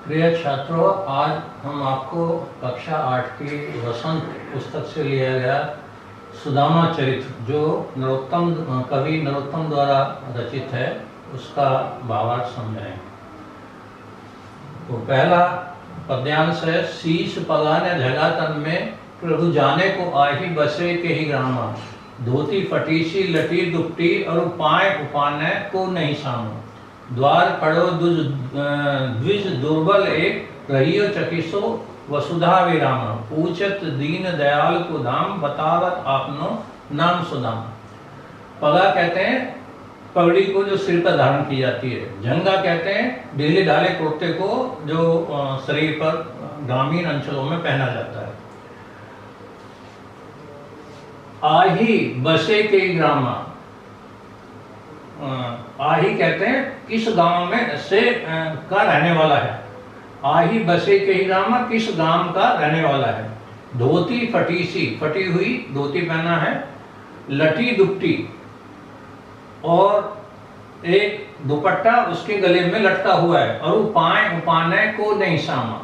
प्रिय छात्रों, आज हम आपको कक्षा 8 की वसंत पुस्तक से लिया गया सुदामा चरित्र, जो कवि नरोत्तम द्वारा रचित है, उसका भावार्थ समझाएं। तो पहला पद्यांश है। शीश पगाने झगा तन में, प्रभु जाने को आही बसे के ही ग्रामा। धोती फटीसी लटी दुपटी, और पाए उपाने को नहीं सामा। द्वार खड़ो द्विज दुर्बल एक, रहियो चकिसो वसुधा विरामा। पूछत दीन दयाल को धाम, बतावत आपनो नाम सुदामा। पगा कहते हैं पगड़ी को जो सिर पर धारण की जाती है। झंगा कहते हैं ढीले ढाले कुर्ते को जो शरीर पर ग्रामीण अंचलों में पहना जाता है। आही बसे के ग्रामा, आही कहते हैं किस गांव में से का रहने वाला है। आही बसे के ही ग्रामा, किस गांव का रहने वाला है। धोती फटीसी, फटी हुई धोती पहना है। लटी दुपटी, और एक दुपट्टा उसके गले में लटका हुआ है। और उपाय उपाने को नहीं सामा।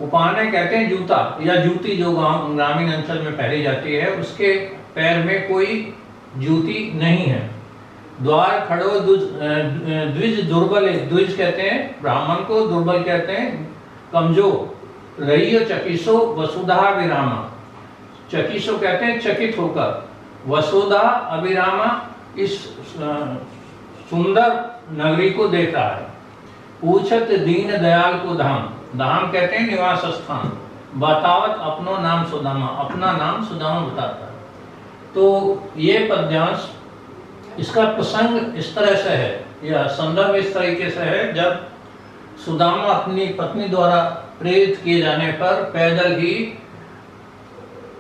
उपाने कहते हैं जूता या जूती, जो ग्रामीण अंचल में पहनी जाती है, उसके पैर में कोई जूती नहीं है। द्वार खड़ो द्विज दुर्बल, द्विज कहते हैं ब्राह्मण को, दुर्बल कहते हैं कमजोर। रहियो चकिसो वसुधा विरामा, चकिसो कहते हैं चकित होकर। वसुधा अभिरामा, इस सुंदर नगरी को देख रहा है। पूछत दीन दयाल को धाम, धाम कहते हैं निवास स्थान। बतावत अपनो नाम सुदामा, अपना नाम सुदामा बताता है। तो ये पद्यांश, इसका प्रसंग इस तरह से है, या संदर्भ इस तरीके से है, जब सुदामा अपनी पत्नी द्वारा प्रेरित किए जाने पर पैदल ही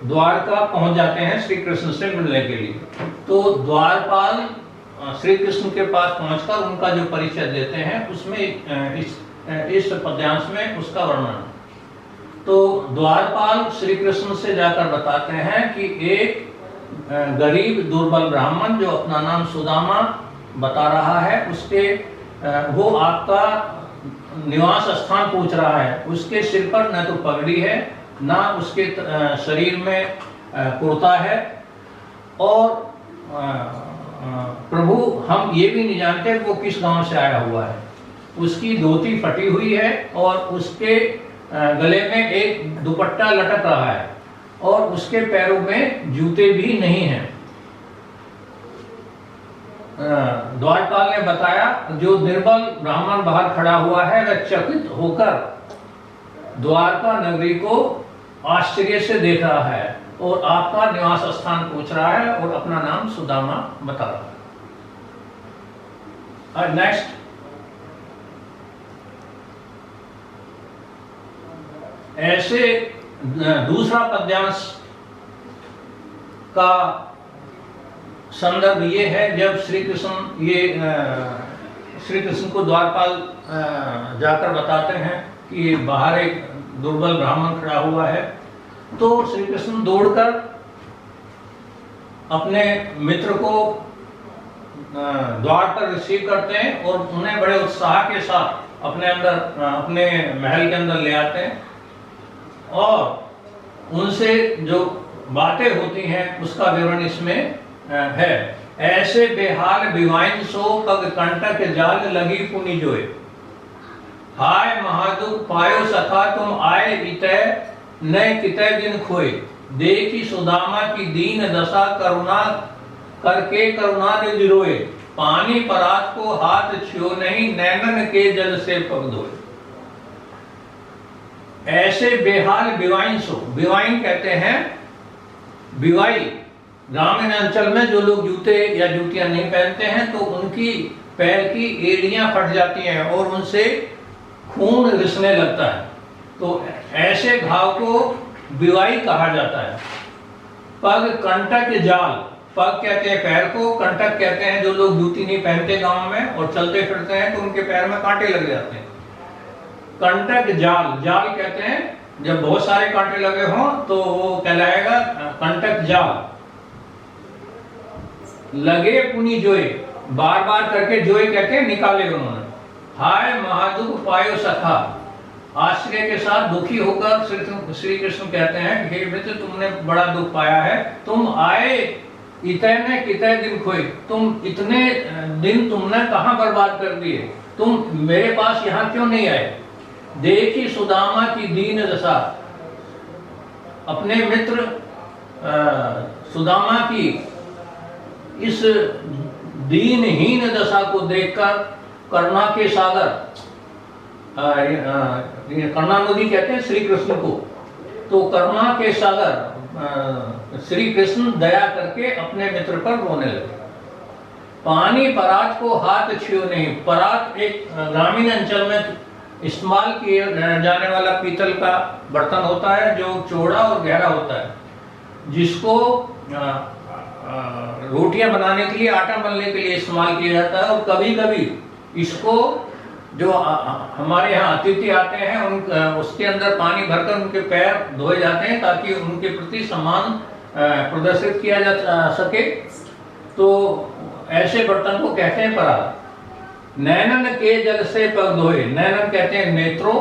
द्वारका पहुंच जाते हैं श्री कृष्ण से मिलने के लिए। तो द्वारपाल श्री कृष्ण के पास पहुंचकर उनका जो परिचय देते हैं, उसमें इस पद्यांश में उसका वर्णन है। तो द्वारपाल श्री कृष्ण से जाकर बताते हैं कि एक गरीब दुर्बल ब्राह्मण जो अपना नाम सुदामा बता रहा है, उसके वो आपका निवास स्थान पूछ रहा है। उसके सिर पर न तो पगड़ी है, ना उसके शरीर में कुर्ता है, और प्रभु हम ये भी नहीं जानते वो किस गांव से आया हुआ है। उसकी धोती फटी हुई है, और उसके गले में एक दुपट्टा लटक रहा है, और उसके पैरों में जूते भी नहीं हैं। द्वारपाल ने बताया जो निर्बल ब्राह्मण बाहर खड़ा हुआ है, वह चकित होकर द्वारका नगरी को आश्चर्य से देख रहा है, और आपका निवास स्थान पूछ रहा है, और अपना नाम सुदामा बता रहा है। नेक्स्ट, ऐसे दूसरा पद्यांश का संदर्भ ये है, जब श्री कृष्ण को द्वारपाल जाकर बताते हैं कि बाहर एक दुर्बल ब्राह्मण खड़ा हुआ है। तो श्री कृष्ण दौड़कर अपने मित्र को द्वार पर रिसीव करते हैं, और उन्हें बड़े उत्साह के साथ अपने महल के अंदर ले आते हैं, और उनसे जो बातें होती हैं उसका विवरण इसमें है। ऐसे बेहाल बिवाइन सो, पग कंटक जाल लगी पुनि जोए। हाय महादुख पायो सखा, तुम आए इतः नए कितः दिन खोए। देखी सुदामा की दीन दशा, करुणा करके करुणा निधि रोए। पानी परात को हाथ छियो नहीं, नैनन के जल से पग धोए। ऐसे बेहाल बिवाइन सो, बिवाइन कहते हैं बिवाई। ग्रामीण अंचल में जो लोग जूते या जूतियां नहीं पहनते हैं, तो उनकी पैर की एड़ियां फट जाती हैं और उनसे खून रिसने लगता है। तो ऐसे घाव को बिवाई कहा जाता है। पग कंटक जाल, पग कहते हैं पैर को, कंटक कहते हैं जो लोग जूती नहीं पहनते गांव में और चलते फिरते हैं तो उनके पैर में कांटे लग जाते हैं। कंटक जाल, जाल कहते हैं जब बहुत सारे कांटे लगे हों तो वो कहलाएगा कंटक जाल। लगे पुनि जोए, बार बार करके जोए कहते हैं निकाले उन्होंने। हाय महादुख पायो सखा, आश्चर्य के साथ दुखी होकर श्री कृष्ण कहते हैं, हे मित्र तुमने बड़ा दुख पाया है, तुम आए इतने कितने दिन खोए, तुम इतने दिन तुमने कहाँ बर्बाद कर दिए, तुम मेरे पास यहाँ क्यों नहीं आए। देखी सुदामा की दीन दशा, अपने मित्र सुदामा की इस दीनहीन दशा को देखकर करुणा के सागर, करुणा नदी कहते हैं श्री कृष्ण को, तो करुणा के सागर श्री कृष्ण दया करके अपने मित्र पर रोने लगे। पानी परात को हाथ छुओ नहीं। परात एक ग्रामीण अंचल में इस्तेमाल किए जाने वाला पीतल का बर्तन होता है जो चौड़ा और गहरा होता है, जिसको रोटियां बनाने के लिए, आटा मलने के लिए इस्तेमाल किया जाता है। और कभी कभी इसको जो हमारे यहाँ अतिथि आते हैं उसके अंदर पानी भरकर उनके पैर धोए जाते हैं ताकि उनके प्रति सम्मान प्रदर्शित किया जा सके। तो ऐसे बर्तन को कहते हैं परात। नैनन के जल से पग धोए। नैनन कहते हैं नेत्रों,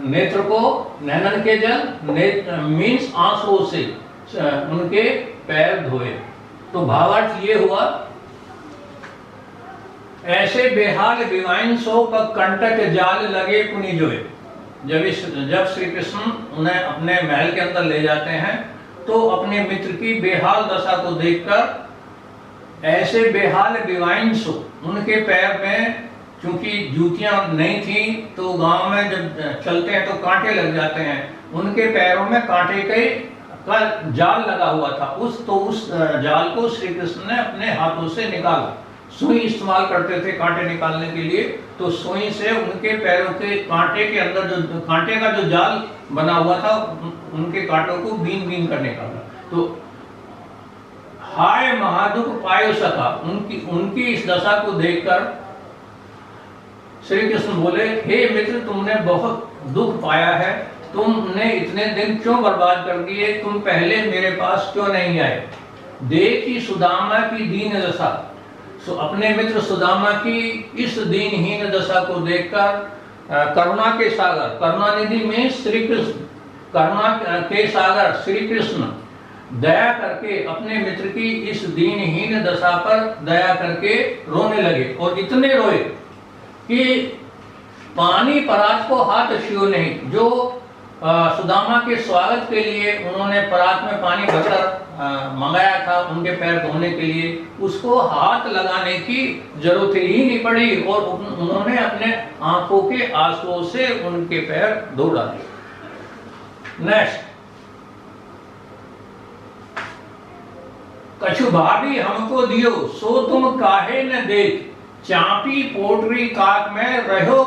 नेत्र को नैनन के जल, मीन्स आंसुओं से उनके पैर धोए। तो भावार्थ ये हुआ, ऐसे बेहाल विवाइन सो पग कंटक जाल लगे पुनि जोए। जब श्री कृष्ण उन्हें अपने महल के अंदर ले जाते हैं तो अपने मित्र की बेहाल दशा को देखकर ऐसे बेहाल विवाइन सो, उनके पैर में चूंकि जूतियां नहीं थी तो गांव में जब चलते हैं तो कांटे लग जाते हैं, उनके पैरों में कांटे का जाल लगा हुआ था। उस जाल को श्री कृष्ण ने अपने हाथों से निकाला। सुई इस्तेमाल करते थे कांटे निकालने के लिए, तो सुई से उनके पैरों के कांटे के अंदर जो कांटे का जो जाल बना हुआ था उनके कांटों को बीन बीन कर निकाला। तो हाय महादुख पायो सका, उनकी इस दशा को देखकर श्री कृष्ण बोले, हे मित्र तुमने बहुत दुख पाया है, तुमने इतने दिन क्यों बर्बाद कर दिए, तुम पहले मेरे पास क्यों नहीं आए। देखी सुदामा की दीन दशा, अपने मित्र सुदामा की इस दीनहीन दशा को देखकर करुणा के सागर, करुणा निधि में श्री कृष्ण, करुणा के सागर श्री कृष्ण दया करके अपने मित्र की इस दीनहीन दशा पर दया करके रोने लगे। और इतने रोए कि पानी परात को हाथ छुओ नहीं। जो सुदामा के स्वागत के लिए उन्होंने परात में पानी भरकर मंगाया था उनके पैर धोने के लिए, उसको हाथ लगाने की जरूरत ही नहीं पड़ी और उन्होंने अपने आंखों के आंसुओं से उनके पैर धो डाले। नेक्स्ट, कछु भाभी हमको दियो सो तुम काहे न देख, चापी पोटरी काक में रहो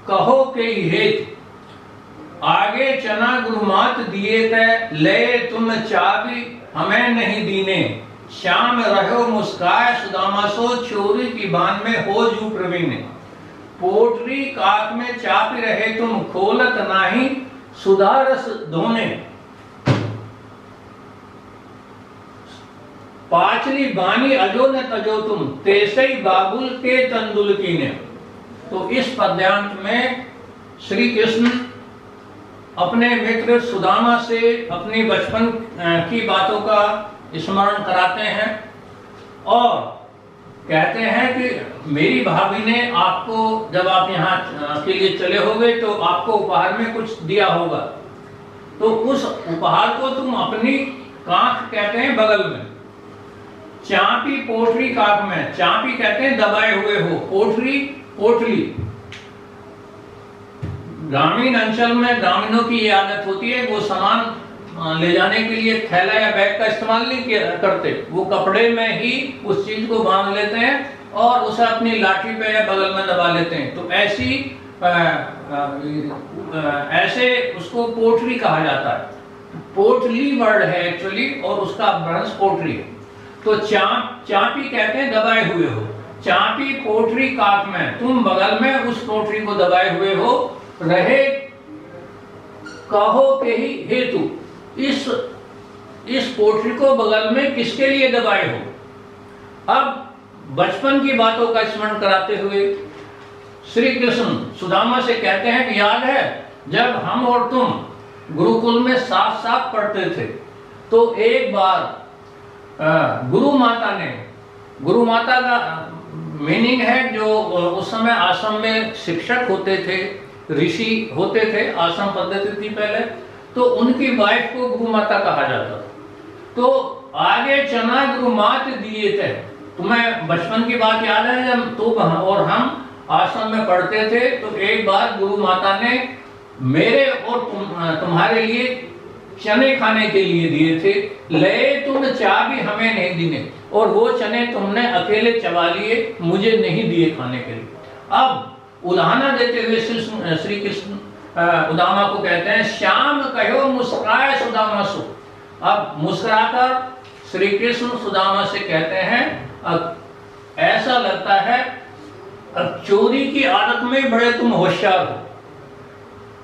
कहो के हेत। आगे चना गुरुमात दिए तय ले तुम चाबी हमें नहीं दीने, श्याम रहो मुस्काए सुदामा सो चोरी की बान में हो जू प्रवीण। पोटरी काक में चापी रहे तुम खोलत नाही सुधारस धोने, पाचली बानी अजो न तजो तुम तेसई बाबुल के तंदुल कीने। तो इस पद्यांत में श्री कृष्ण अपने मित्र सुदामा से अपनी बचपन की बातों का स्मरण कराते हैं और कहते हैं कि मेरी भाभी ने आपको, जब आप यहाँ के लिए चले होगे तो आपको उपहार में कुछ दिया होगा, तो उस उपहार को तुम अपनी कांख कहते हैं बगल में, चापी पोटरी काक में, चापी कहते हैं दबाए हुए हो, पोटरी पोटली। ग्रामीण अंचल में ग्रामीणों की ये आदत होती है, वो सामान ले जाने के लिए थैला या बैग का इस्तेमाल नहीं करते, वो कपड़े में ही उस चीज को बांध लेते हैं और उसे अपनी लाठी पे या बगल में दबा लेते हैं। तो ऐसे उसको पोटरी कहा जाता है। पोटली वर्ड है एक्चुअली और उसका अपभ्रंश पोटरी है। तो चापी कहते हैं दबाए हुए हो, चापी पोटरी काक में, तुम बगल में उस पोटरी को दबाए हुए हो, रहे कहो के ही हेतु, इस पोटरी को बगल में किसके लिए दबाए हो। अब बचपन की बातों का स्मरण कराते हुए श्री कृष्ण सुदामा से कहते हैं कि याद है जब हम और तुम गुरुकुल में साथ साथ पढ़ते थे, तो एक बार गुरु माता का मीनिंग है जो उस समय आश्रम में शिक्षक होते थे, ऋषि होते थे, आश्रम पद्धति थी पहले, तो उनकी वाइफ को गुरु माता कहा जाता था। तो आगे चना गुरु मात दिए थे। तुम्हें बचपन की बात याद है जब तो और हम आश्रम में पढ़ते थे, तो एक बार गुरु माता ने मेरे और तुम्हारे लिए चने खाने के लिए दिए थे। ले तुम चाह भी हमें नहीं दिए, और वो चने तुमने अकेले चबा लिए, मुझे नहीं दिए खाने के लिए। अब उदाहरण देते हुए श्री कृष्ण उदामा को कहते हैं, श्याम कहो मुस्कुराए सुदामा सु। अब मुस्कुराकर श्री कृष्ण सुदामा से कहते हैं, अब ऐसा लगता है अब चोरी की आदत में बड़े तुम होशियार हो।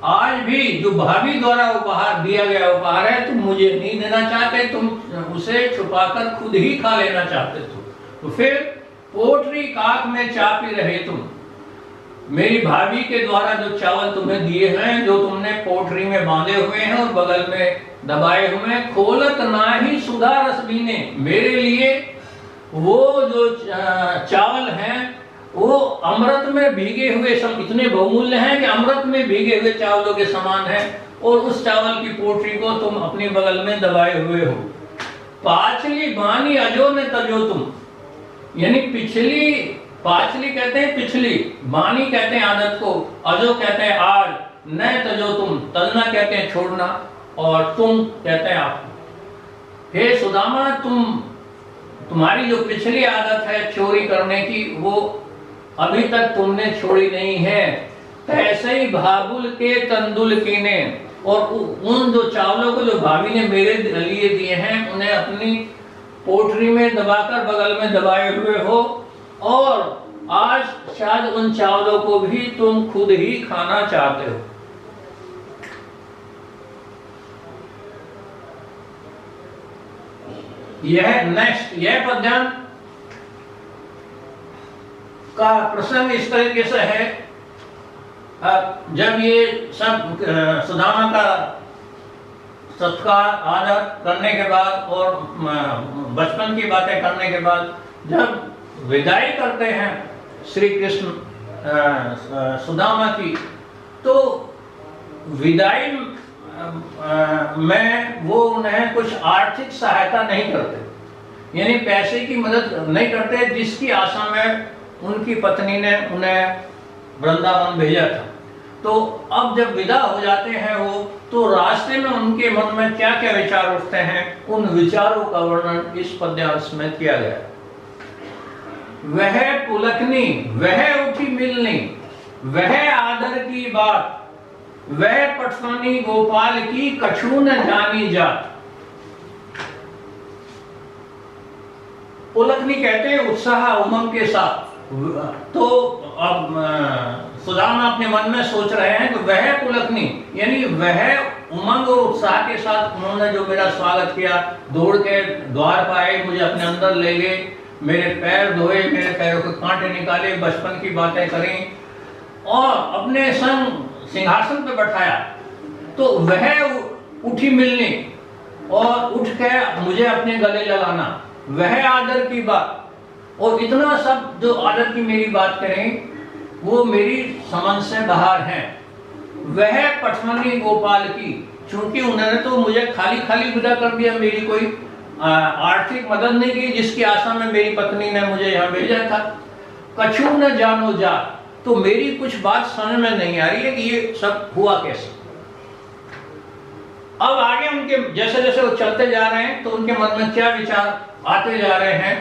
आज भी जो भाभी द्वारा उपहार दिया गया उपहार है, तुम मुझे नहीं देना चाहते, तुम उसे छुपाकर खुद ही खा लेना चाहते थे। तो फिर पोटरी काक में चापी रहे तुम। मेरी भाभी के द्वारा जो चावल तुम्हें दिए हैं, जो तुमने पोटरी में बांधे हुए हैं और बगल में दबाए हुए हैं, खोलत ना ही सुधा रस बीने। मेरे लिए वो जो चावल हैं वो अमृत में भीगे हुए, सब इतने बहुमूल्य हैं कि अमृत में भीगे हुए चावलों के समान है, और उस चावल की पोटरी को तुम अपने बगल में दबाए हुए हो। पाचली बानी अजो ने तजो तुम, यानी पिछली, पाचली कहते हैं पिछली, बानी कहते हैं आदत को, अजो कहते हैं आज, न तजो तुम, तलना कहते हैं छोड़ना, और तुम कहते हैं आप। हे सुदामा, तुम्हारी जो पिछली आदत है चोरी करने की, वो अभी तक तुमने छोड़ी नहीं है। ऐसे ही भाबुल के तंदुल कीने, और उन जो चावलों को जो भाभी ने मेरे लिए दिए हैं, उन्हें अपनी पोटरी में दबाकर बगल में दबाए हुए हो, और आज शायद उन चावलों को भी तुम खुद ही खाना चाहते हो। यह पद्यांत का प्रसंग इस तरीके से है, जब ये सब सुदामा का सत्कार आदर करने के बाद और बचपन की बातें करने के बाद जब विदाई करते हैं श्री कृष्ण सुदामा की, तो विदाई में वो उन्हें कुछ आर्थिक सहायता नहीं करते, यानी पैसे की मदद नहीं करते, जिसकी आशा में उनकी पत्नी ने उन्हें वृंदावन भेजा था। तो अब जब विदा हो जाते हैं वो, तो रास्ते में उनके मन में क्या क्या विचार उठते हैं, उन विचारों का वर्णन इस पद्यांश में किया गया। वह पुलकनी, वह उठी मिलनी, वह आदर की बात, वह पटवानी गोपाल की कछु न जानी जात। पुलकनी कहते हैं उत्साह उमंग के साथ। तो अब सुदामा अपने मन में सोच रहे हैं कि वह पुलकनी, यानी वह उमंग और उत्साह के साथ उन्होंने जो मेरा स्वागत किया, दौड़ के द्वार पर आए, मुझे अपने अंदर ले गए, मेरे पैर धोए, मेरे पैरों के कांटे निकाले, बचपन की बातें करें और अपने संग सिंहासन पे बैठाया, तो वह उठी मिलने और उठ के मुझे अपने गले लगाना, वह आदर की बात, और इतना सब जो आदर की मेरी बात करें वो मेरी समझ से बाहर है। वह पटवानी गोपाल की, चूंकि उन्होंने तो मुझे खाली खाली विदा कर दिया, मेरी कोई आर्थिक मदद नहीं की जिसकी आशा में मेरी पत्नी ने मुझे यहाँ भेजा था। कछु न जानो जा, तो मेरी कुछ बात समझ में नहीं आ रही है कि ये सब हुआ कैसे। अब आगे उनके जैसे जैसे वो चलते जा रहे हैं तो उनके मन में क्या विचार आते जा रहे हैं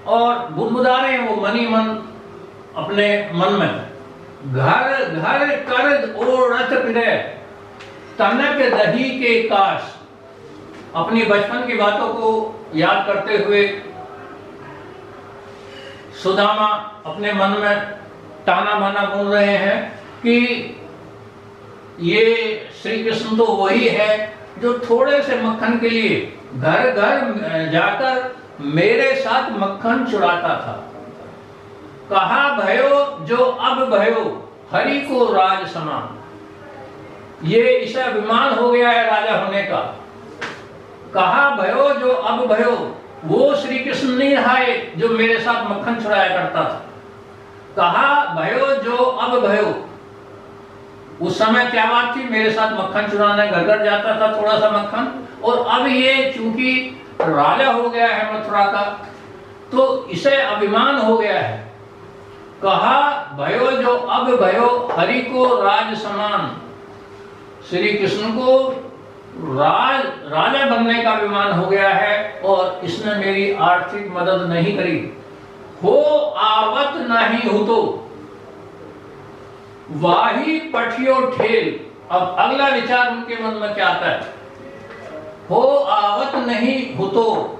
और बुदबुदा रहे हैं वो मनी मन अपने मन में। घर घर कर ओढ़त फिरे तनक दही के काश, अपनी बचपन की बातों को याद करते हुए सुदामा अपने मन में ताना बाना बोल रहे हैं कि ये श्री कृष्ण तो वही है जो थोड़े से मक्खन के लिए घर घर जाकर मेरे साथ मक्खन चुराता था। कहा भयो जो अब भयो हरि को राज समान। ये इसे अभिमान हो गया है राजा होने का। कहा भयो जो अब भयो, वो श्री कृष्ण नहीं रहाए जो मेरे साथ मक्खन चुराया करता था। कहा भयो जो अब भयो, उस समय क्या बात थी, मेरे साथ मक्खन चुराने घर घर जाता था थोड़ा सा मक्खन, और अब ये चूंकि राजा हो गया है मथुरा का तो इसे अभिमान हो गया है। कहा भयो जो अब भयो हरि को राज समान, श्री कृष्ण को राजा बनने का अभिमान हो गया है और इसने मेरी आर्थिक मदद नहीं करी। हो आवत नहीं हो तो वाही पठियो ठेल। अब अगला विचार उनके मन में क्या आता है, हो आवत नहीं हो तो।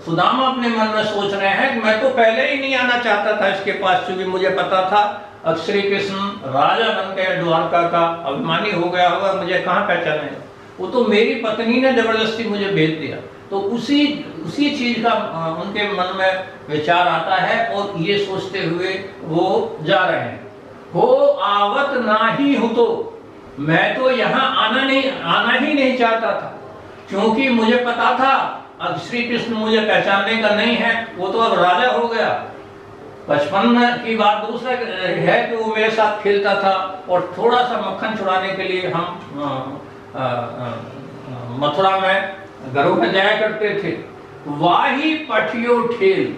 सुदामा अपने मन में सोच रहे हैं कि मैं तो पहले ही नहीं आना चाहता था इसके पास, क्योंकि मुझे पता था अब श्री कृष्ण राजा बन गए, द्वारका का अभिमानी हो गया होगा, मुझे कहाँ पहचानेगा। वो तो मेरी पत्नी ने जबरदस्ती मुझे भेज दिया। तो उसी चीज का उनके मन में विचार आता है और ये सोचते हुए वो जा रहे हैं। हो आवत नाही हो तो, मैं तो यहाँ आना ही नहीं चाहता था, क्योंकि मुझे पता था अब श्री कृष्ण मुझे पहचानने का नहीं है, वो तो अब राजा हो गया। बचपन की बात दूसरा है कि वो मेरे साथ खेलता था और थोड़ा सा मक्खन चुराने के लिए हम मथुरा में घरों में जाया करते थे। वाही पठियो ठेल।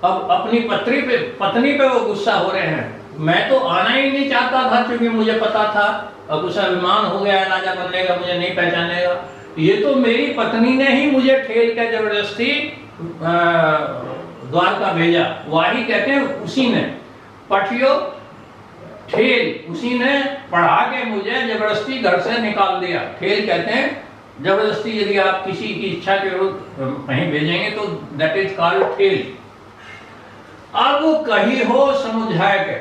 अब अपनी पत्नी पे वो गुस्सा हो रहे हैं। मैं तो आना ही नहीं चाहता था क्योंकि मुझे पता था अब उसे अभिमान हो गया है राजा बनने का, मुझे नहीं पहचानेगा। ये तो मेरी पत्नी ने ही मुझे ठेल के जबरदस्ती द्वारका भेजा। वाही कहते हैं उसी ने, पठियो ठेल, उसी ने पढ़ा के मुझे जबरदस्ती घर से निकाल दिया। ठेल कहते हैं जबरदस्ती, यदि आप किसी की इच्छा के विरुद्ध कहीं भेजेंगे तो दैट इज कॉल्ड ठेल। अब कही हो समझाए के,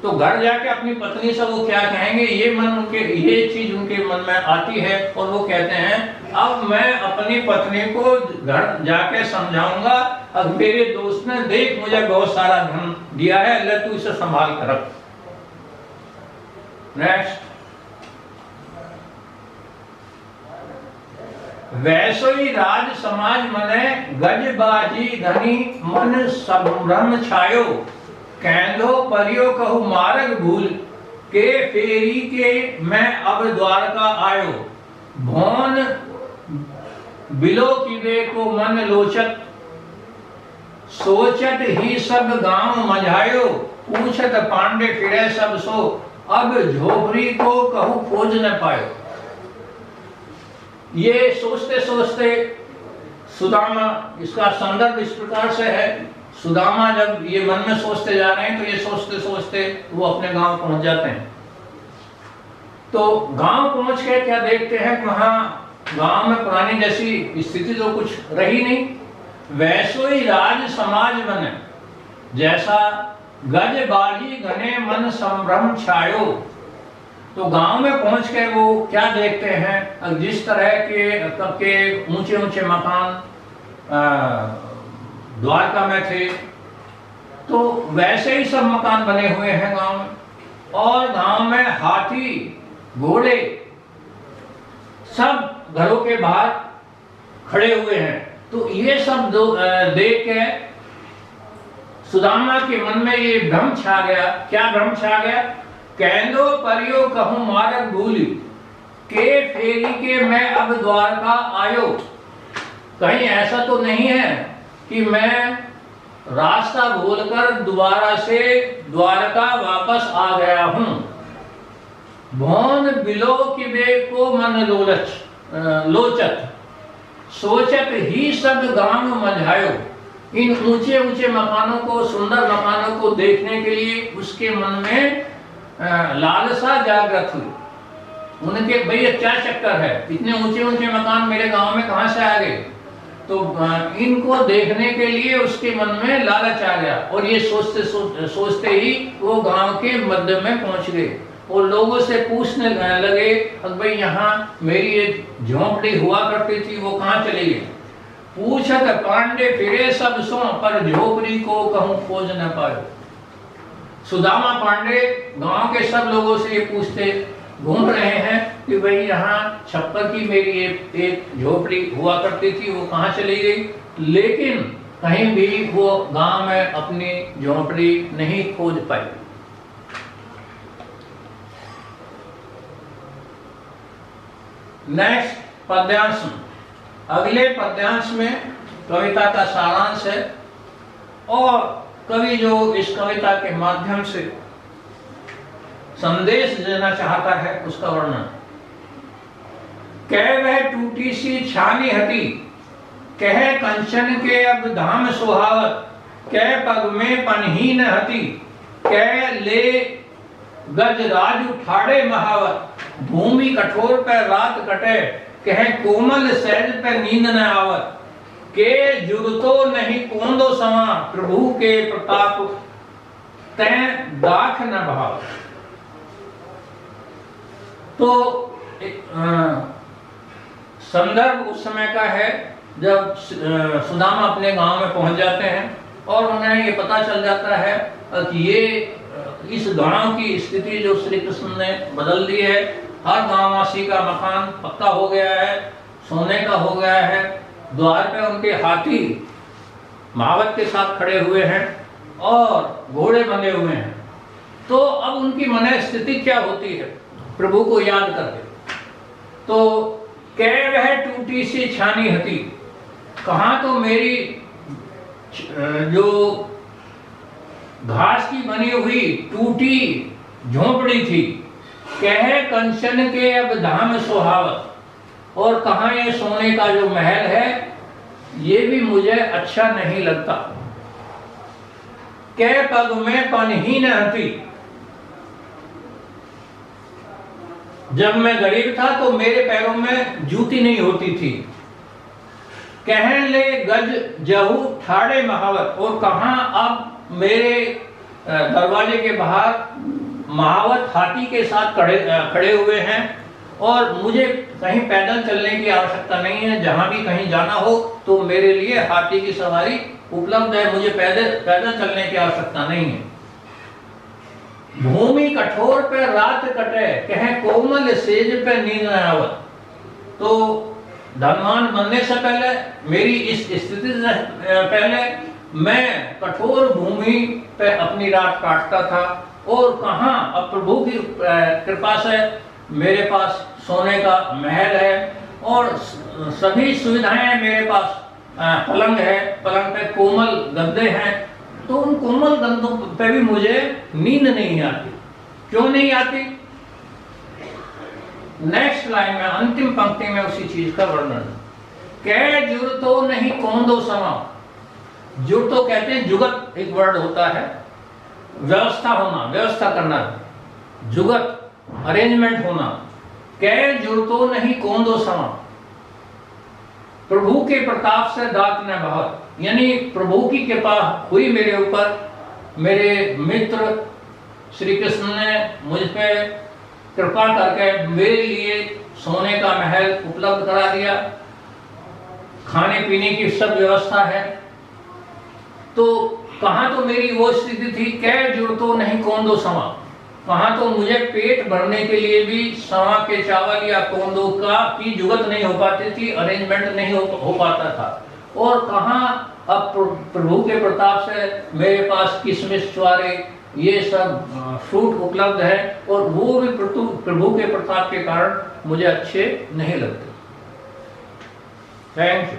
तो घर जाके अपनी पत्नी से वो क्या कहेंगे, ये चीज उनके मन में आती है और वो कहते हैं अब मैं अपनी पत्नी को घर जाके समझाऊंगा, अब मेरे दोस्त ने देख मुझे बहुत सारा धन दिया है, ले तू इसे संभाल कर रख। नेक्स्ट, वैसो ही राज समाज मने गजबाजी धनी मन संभ्रम छायो, कैंधो परियो कहू मार्ग भूल के फेरी के मैं अब द्वारका आयो, भौन बिलो किबे को मन लोचत, सोचत ही सब गांव मझायो, पूछत पांडे फिरे सब सो, अब झोपड़ी को कहू खोज न पायो। ये सोचते सोचते सुदामा, इसका संदर्भ इस प्रकार से है, सुदामा जब ये मन में सोचते जा रहे हैं तो ये सोचते सोचते वो अपने गांव पहुंच जाते हैं। तो गांव पहुंच के क्या देखते हैं, वहां गांव में पुरानी जैसी स्थिति तो कुछ रही नहीं। वैसो ही राज समाज बने, जैसा गज बाजी घने मन संभ्रम छायो। तो गांव में पहुंच के वो क्या देखते हैं, जिस तरह के ऊंचे ऊंचे मकान द्वारका में थे, तो वैसे ही सब मकान बने हुए हैं गांव में, और गांव में हाथी घोड़े सब घरों के बाहर खड़े हुए हैं। तो ये सब देख के सुदामा के मन में ये भ्रम छा गया। क्या भ्रम छा गया, कैंदो परियो कहूं मार्ग भूली के फेरी के मैं अब द्वारका आयो। कहीं ऐसा तो नहीं है कि मैं रास्ता भूलकर दोबारा से द्वारका वापस आ गया हूं। भौन बिलो किबे को मन लोचत, सोचत ही सब गांव मझायो। इन ऊंचे ऊंचे मकानों को, सुंदर मकानों को देखने के लिए उसके मन में लालसा जागृत हुई। उनके भाई ये क्या चक्कर है, इतने ऊंचे ऊंचे मकान मेरे गांव में कहां से आ गए। तो इनको देखने के लिए उसके मन में लालच आ गया, और ये सोचते ही वो गांव के मध्य में पहुंच गए और लोगों से पूछने लगे, भाई यहाँ मेरी एक झोंपड़ी हुआ करती थी, वो कहाँ चली गई। पूछत पांडे फिरे सब सो, पर झोपड़ी को कहूं खोज न पायो। सुदामा पांडे गांव के सब लोगों से ये पूछते घूम रहे हैं कि भाई यहाँ छप्पर की मेरी एक झोपड़ी हुआ करती थी, वो कहाँ चली गई, लेकिन कहीं भी वो गांव में अपनी झोपड़ी नहीं खोज पाई। नेक्स्ट पद्यांश, अगले पद्यांश में कविता का सारांश है और कवि जो इस कविता के माध्यम से संदेश देना चाहता है उसका वर्णन। कह वह टूटी सी छानी हटी, कह कंचन के अब धाम सुहावत, कह पग में पनहीन हती, कह ले गज राज उठाड़े महावत, भूमि कठोर पर रात कटे, कह कोमल सहज पे नींद न आवत, के जुड़तो नहीं कोंदो समा, प्रभु के प्रताप तैं दाख न भाव। तो संदर्भ उस समय का है जब सुदामा अपने गांव में पहुंच जाते हैं और उन्हें ये पता चल जाता है कि ये इस गांव की स्थिति जो श्री कृष्ण ने बदल दी है। हर गांववासी का मकान पक्का हो गया है, सोने का हो गया है, द्वार पे उनके हाथी महावत के साथ खड़े हुए हैं और घोड़े बंधे हुए हैं। तो अब उनकी मन स्थिति क्या होती है प्रभु को याद करके। तो कह वह टूटी सी छानी हती, कहाँ तो मेरी जो घास की बनी हुई टूटी झोंपड़ी थी, कह कंचन के अब धाम सुहावत, और कहाँ ये सोने का जो महल है ये भी मुझे अच्छा नहीं लगता। कह पग में पनहीन हती, जब मैं गरीब था तो मेरे पैरों में जूती नहीं होती थी। कह ले गज जहू ठाड़े महावत, और कहाँ अब मेरे दरवाजे के बाहर महावत हाथी के साथ खड़े हुए हैं और मुझे कहीं पैदल चलने की आवश्यकता नहीं है। जहां भी कहीं जाना हो तो मेरे लिए हाथी की सवारी उपलब्ध है, मुझे पैदल चलने की आवश्यकता नहीं है। भूमि कठोर पे रात कटे, कहे कोमल सेज पे नींद न आवत। तो धनवान बनने से पहले, मेरी इस स्थिति से पहले मैं कठोर भूमि पे अपनी रात काटता था, और कहाँ अब प्रभु की कृपा से मेरे पास सोने का महल है और सभी सुविधाएं हैं मेरे पास। पलंग है, पलंग पे कोमल गद्दे हैं, तो उन कोमल गद्दों पे भी मुझे नींद नहीं आती। क्यों नहीं आती? नेक्स्ट लाइन में, अंतिम पंक्ति में उसी चीज का वर्णन। कह जुड़तो नहीं कोंदो समा, जुड़तो कहते हैं जुगत, एक वर्ड होता है, व्यवस्था होना, व्यवस्था करना, जुगत अरेंजमेंट होना। कह जुड़तो नहीं कोंदो समा, प्रभु के प्रताप से दात न बहत, यानी प्रभु की कृपा हुई मेरे ऊपर। मेरे मित्र श्री कृष्ण ने मुझ पे कृपा करके मेरे लिए सोने का महल उपलब्ध करा दिया, खाने पीने की सब व्यवस्था है। तो कहाँ तो मेरी वो स्थिति थी, कह जुड़तो नहीं कोंदो समा, कहाँ तो मुझे पेट भरने के लिए भी सवा के चावल या कोंदो की जुगत नहीं हो पाती थी, अरेंजमेंट नहीं हो पाता था। और कहाँ अब प्रभु के प्रताप से मेरे पास किशमिश, चुआरे, ये सब फ्रूट उपलब्ध है, और वो भी प्रभु के प्रताप के कारण मुझे अच्छे नहीं लगते। Thank you.